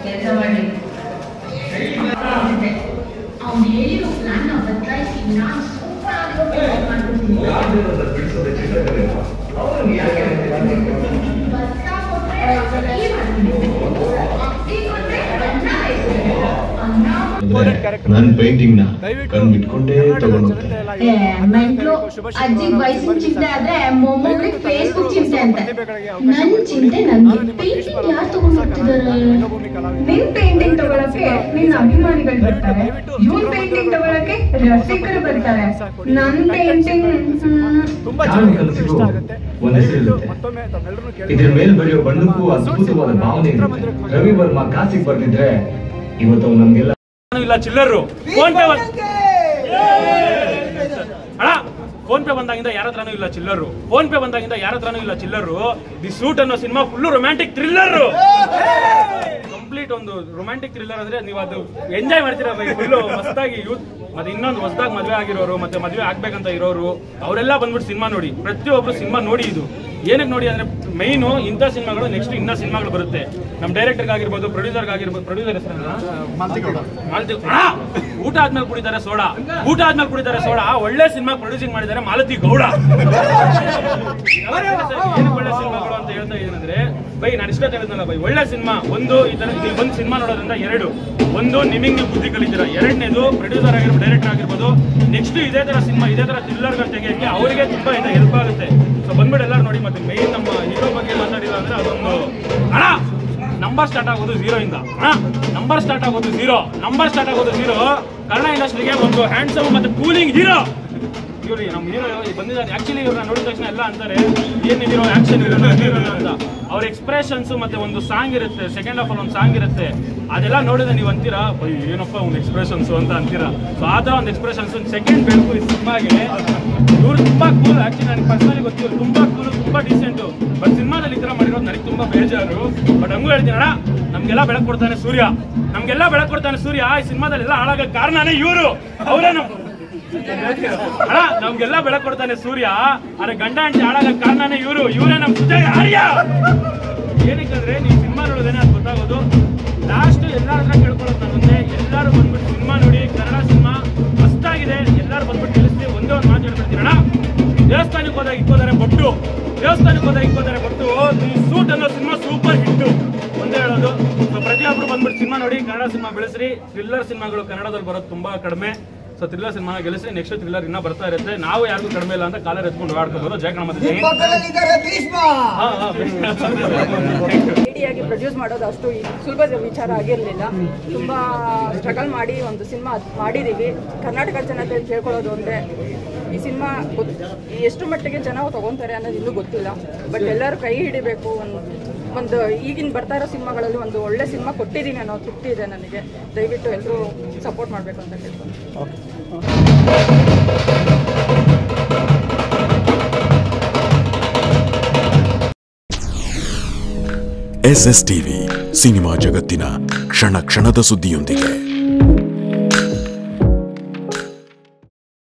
ಕೆಲಸ ಮಾಡಿ ಅವ್ನು ಹೇಳಿರೋ ಪ್ಲಾನ್ ಬದಲಾಯಿಸಿ ನಾನು ಸೂಪರ್ ಆಗಿ ಮಾಡ್ಕೊಡ್ತೀನಿ. ನನ್ನ ಪೇಂಟಿಂಗ್ ನ ಕಂಡ್ಬಿಟ್ಕೊಂಡೇ ಅಜ್ಜಿಗೆ ವಯಸ್ಸಿನ ಚಿಂತೆ ಆದ್ರೆ ಮೊಮ್ಮಗಳಿಗೆ ಫೇಸ್ಬುಕ್ ಚಿಂತೆ ಅಂತ. ನನ್ ಚಿಂತೆ ನನ್ಗೆ ಪೇಂಟಿಂಗ್ ಯಾರು ತಗೊಂಡ್ ಹೋಗ್ತಿದಾರೆ? ನಿನ್ ಪೇಂಟಿಂಗ್ ತಗೊಳಕ್ಕೆ ನಿನ್ನ ಅಭಿಮಾನಿಗಳು ಬರ್ತಾರೆ, ಇವನ್ ಪೇಂಟಿಂಗ್ ತಗೊಳಕ್ಕೆ ರಸಿಕರು ಬರ್ತಾರೆ. ನನ್ ಪೇಂಟಿಂಗ್ ಒಂದ್ ಹೆಸರಿರುತ್ತೆ. ಇದ್ರ ಮೇಲೆ ಬರೆಯೋ ಬಣ್ಣಕ್ಕೂ ಅದ್ಭುತವಾದ ಭಾವನೆ ಇರುತ್ತೆ. ರವಿ ವರ್ಮ ಕಾಸಿಗೆ ಬರ್ತಿದ್ರೆ ಇವತ್ತು ನಮ್ಗೆಲ್ಲ ಇಲ್ಲ ಚಿಲ್ಲರು ಫೋನ್ ಪೇ ಅಣ್ಣ ಫೋನ್ ಪೇ ಬಂದಾಗಿಂದ ಯಾರ ಹತ್ರನೂ ಇಲ್ಲ ಚಿಲ್ಲರು. ಫೋನ್ ಪೇ ಬಂದಾಗಿಂದ ಯಾರ ಹತ್ರನೂ ಇಲ್ಲ ಚಿಲ್ಲರು. ದಿ ಸೂಟ್ ಅನ್ನೋ cinema full romantic thriller, complete ಒಂದು ರೊಮ್ಯಾಂಟಿಕ್ ಥ್ರಿಲ್ಲರ್. ಅಂದ್ರೆ ನೀವು ಅದು ಎಂಜಾಯ್ ಮಾಡ್ತೀರಾ ಫುಲ್ಲು ಮಸ್ತಾಗಿ. ಯೂತ್ ಮತ್ತೆ ಇನ್ನೊಂದು ಹೊಸದಾಗಿ ಮದುವೆ ಆಗಿರೋರು ಮತ್ತೆ ಮದುವೆ ಆಗ್ಬೇಕಂತ ಇರೋರು ಅವರೆಲ್ಲ ಬಂದ್ಬಿಟ್ಟು ಸಿನಿಮಾ ನೋಡಿ. ಪ್ರತಿಯೊಬ್ರು ಸಿನಿಮಾ ನೋಡಿ. ಇದು ಏನಕ್ಕೆ ನೋಡಿ ಅಂದ್ರೆ ಮೈನು ಇಂಥ ಸಿನಿಮಾಗಳು ನೆಕ್ಸ್ಟ್ ಇನ್ನ ಸಿನಿಮಾಗಳು ಬರುತ್ತೆ. ನಮ್ಮ ಡೈರೆಕ್ಟರ್ ಆಗಿರ್ಬೋದು, ಪ್ರೊಡ್ಯೂಸರ್ ಆಗಿರ್ಬೋದು. ಪ್ರೊಡ್ಯೂಸರ್ ಮಾಲತಿ ಊಟ ಆದ್ಮೇಲೆ ಕುಡಿತಾರೆ ಸೋಡಾ, ಊಟ ಆದ್ಮೇಲೆ ಕುಡಿತಾರೆ ಸೋಡಾ. ಒಳ್ಳೆ ಸಿನಿಮಾ ಪ್ರೊಡ್ಯೂಸಿಂಗ್ ಮಾಡಿದ್ದಾರೆ ಮಾಲತಿ ಗೌಡ. ಏನಕ್ಕೆ ಒಳ್ಳೆ ಸಿನಿಮಾಗಳು ಅಂತ ಹೇಳ್ತಾ ಇದ್ದೀನಂದ್ರೆ ಬೈ ನಾನು ಇಷ್ಟ ಹೇಳಿದ್ನಲ್ಲ ಬೈ, ಒಳ್ಳೆ ಸಿನಿಮಾ ಒಂದು ಈ ತರ ಒಂದು ಸಿನಿಮಾ ನೋಡೋದ್ರಿಂದ ಎರಡು, ಒಂದು ನಿಮಗೆ ನೀವು ಬುದ್ಧಿ ಕಲಿತೀರಾ, ಎರಡನೇದು ಪ್ರೊಡ್ಯೂಸರ್ ಆಗಿರ್ಬೋದು, ಡೈರೆಕ್ಟರ್ ಆಗಿರ್ಬೋದು, ನೆಕ್ಸ್ಟ್ ಇದೇ ತರ ಸಿನಿಮಾ ಇದೇ ತರ ಥ್ರಿಲ್ಲರ್ಗಳು ತೆಗೆಯಕ್ಕೆ ಅವರಿಗೆ ತುಂಬಾ ಹೆಲ್ಪ್ ಆಗುತ್ತೆ. ಸೊ ಬಂದ್ಬಿಟ್ಟು ಎಲ್ಲರೂ ನೋಡಿ. ಮತ್ತೆ ಮೇನ್ ನಮ್ಮ ಹೀರೋ ಬಗ್ಗೆ ಮಾತಾಡಿಲ್ಲ ಅಂದ್ರೆ ಅದೊಂದು ಅಣ್ಣ ನಂಬರ್ ಸ್ಟಾರ್ಟ್ ಆಗೋದು 0 ಇಂದ. ನಂಬರ್ ಸ್ಟಾರ್ಟ್ ಆಗೋದು 0, ನಂಬರ್ ಸ್ಟಾರ್ಟ್ ಆಗೋದು 0. ಕನ್ನಡ ಇಂಡಸ್ಟ್ರಿಗೆ ಒಂದು ಹ್ಯಾಂಡ್ಸಮ್ ಮತ್ತೆ ಕೂಲಿಂಗ್ ಹೀರೋ ಇವ್ರಿ. ನಮ್ಮ ಹೀರೋ ಬಂದಿದ್ದಾರೆ. ಆಕ್ಚುಲಿ ಇವ್ರನ್ನ ನೋಡಿದ ತಕ್ಷಣ ಎಲ್ಲ ಅಂತಾರೆ ಏನ್ ಹೀರೋ, ಆಕ್ಷನ್ ಹೀರೋ ಅಂತ. ಅವ್ರ ಎಕ್ಸ್ಪ್ರೆಷನ್ಸ್ ಮತ್ತೆ ಒಂದು ಸಾಂಗ್ ಇರುತ್ತೆ, ಸೆಕೆಂಡ್ ಹಾಫ್ ಅಲ್ಲಿ ಒಂದು ಸಾಂಗ್ ಇರುತ್ತೆ. ಅದೆಲ್ಲ ನೋಡಿದ್ರೆ ನೀವು ಅಂತೀರಾ ಏನಪ್ಪ ಒಂದು ಎಕ್ಸ್ಪ್ರೆಷನ್ಸ್ ಅಂತ ಅಂತೀರಾ. ಸೊ ಆ ತರ ಒಂದು ಎಕ್ಸ್ಪ್ರೆಷನ್ಸ್ ಸೆಕೆಂಡ್ ಬೇಕು ಈ ಸಿನಿಮಾಗೆ. ಇವ್ರು ತುಂಬಾ ಕೂಲ್. ಆಕ್ಚುಲಿ ನನಗೆ ಪರ್ಸನಲಿ ಗೊತ್ತಿಲ್ಲ, ತುಂಬಾ ಕೂಲ್, ತುಂಬಾ ಡೀಸೆಂಟು. ಬಟ್ ಸಿನಿಮಾದಲ್ಲಿ ಈ ತರ ಮಾಡಿರೋದು ನನಗೆ ತುಂಬಾ ಬೇಜಾರು. ಬಟ್ ಹಂಗೂ ಹೇಳ್ತೀನಿ ಅಣ್ಣ, ನಮ್ಗೆಲ್ಲ ಬೆಳಕು ಕೊಡ್ತಾನೆ ಸೂರ್ಯ, ನಮ್ಗೆಲ್ಲ ಬೆಳಕು ಕೊಡ್ತಾನೆ ಸೂರ್ಯ. ಈ ಸಿನಿಮಾದಲ್ಲಿ ಎಲ್ಲ ಹಾಳಾಗ ಕಾರಣನೇ ಇವರು, ಅವರೇ ಅಣ್ಣ. ನಮ್ಗೆಲ್ಲ ಬೆಳಕು ಕೊಡ್ತಾನೆ ಸೂರ್ಯ, ಆದ್ರೆ ಗಂಡ ಹೆಂಡತಿ ಹಾಳಾಗ ಕಾರಣನೇ ಇವರೇ ನಮ್ ಸುಜಯ್ ಆರ್ಯ. ಏನಕ್ಕಂದ್ರೆ ನೀವು ಸಿನಿಮಾ ನೋಡೋದೇನೆ ಅದು ಗೊತ್ತಾಗೋದು. ಲಾಸ್ಟ್ ಎಲ್ಲರ ಹತ್ರ ಕೇಳ್ಕೊಳ್ಳೋದು ನಾನು ಒಂದೇ, ಎಲ್ಲರೂ ಬಂದ್ಬಿಟ್ಟು ಸಿನಿಮಾ ನೋಡಿ. ಕನ್ನಡ ಸಿನಿಮಾ ಮಸ್ತಾಗಿದೆ, ಎಲ್ಲರೂ ಬಂದ್ಬಿಟ್ಟು ತಿಳಿಸ್ತೀವಿ. ಒಂದೇ ಒಂದು ಮಾತು ಹೇಳ್ಬಿಡ್ತೀನಿ ಅಣ್ಣ, ದೇವಸ್ಥಾನಕ್ಕೆ ಹೋದಾಗ ಇಕ್ಕೋತಾರೆ ಬೊಟ್ಟು, ದೇವಸ್ಥಾನಕ್ಕೆ ಹೋದಾಗ ಇಕ್ಕೋತಾರೆ ಬೊಟ್ಟು. ಈ ಸೂಟ್ ಅನ್ನೋ ಸಿನಿಮಾ ಸೂಪರ್ ಹಿಟ್ಟು ಒಂದೇ ಹೇಳೋದು. ಸೊ ಪ್ರತಿಯೊಬ್ಬರು ಬಂದ್ಬಿಟ್ಟು ಸಿನಿಮಾ ನೋಡಿ, ಕನ್ನಡ ಸಿನಿಮಾ ಬೆಳೆಸ್ರಿ. ಥ್ರಿಲ್ಲರ್ ಸಿನಿಮಾಗಳು ಕನ್ನಡದಲ್ಲಿ ಬರೋದು ತುಂಬಾ ಕಡಿಮೆ. ಸೊ ಥ್ರಿಲ್ಲರ್ ಸಿನಿಮಾ ಗೆಲ್ಲಿಸಿ, ನೆಕ್ಸ್ಟ್ ಥ್ರಿಲ್ಲರ್ ಇನ್ನ ಬರ್ತಾ ಇರುತ್ತೆ. ನಾವು ಯಾರಿಗೂ ಕಡಿಮೆ ಇಲ್ಲ ಅಂತ ಕಾಲರ್ ಎತ್ಕೊಂಡು ಆಡ್ಕೋಬಹುದು. ರೆಡಿಯಾಗಿ ಪ್ರೊಡ್ಯೂಸ್ ಮಾಡೋದು ಅಷ್ಟು ಸುಲಭ ವಿಚಾರ ಆಗಿರಲಿಲ್ಲ. ತುಂಬ ಸ್ಟ್ರಗಲ್ ಮಾಡಿ ಒಂದು ಸಿನಿಮಾ ಮಾಡಿದ್ದೀವಿ. ಕರ್ನಾಟಕ ಜನತೆ ಕೇಳ್ಕೊಳ್ಳೋದು ಒಂದೇ, ಈ ಸಿನಿಮಾ ಎಷ್ಟು ಮಟ್ಟಿಗೆ ಜನ ತಗೊತಾರೆ ಅನ್ನೋದು ಇನ್ನೂ ಗೊತ್ತಿಲ್ಲ. ಬಟ್ ಎಲ್ಲರೂ ಕೈ ಹಿಡಿಬೇಕು. ಒಂದು ಈಗಿನ ಬರ್ತಾ ಇರೋ ಸಿನಿಮಾಗಳಲ್ಲಿ ಒಂದು ಒಳ್ಳೆ ಸಿನಿಮಾ ಕೊಟ್ಟಿದ್ದೀನಿ ಅನ್ನೋ ತೃಪ್ತಿ ಇದೆ ನನಗೆ. ದಯವಿಟ್ಟು ಎಲ್ಲರೂ ಸಪೋರ್ಟ್ ಮಾಡಬೇಕು ಅಂತ ಕೇಳ್ಕೊಂಡು. SS TV ಸಿನಿಮಾ ಜಗತ್ತಿನ ಕ್ಷಣ ಕ್ಷಣದ ಸುದ್ದಿಯೊಂದಿಗೆ.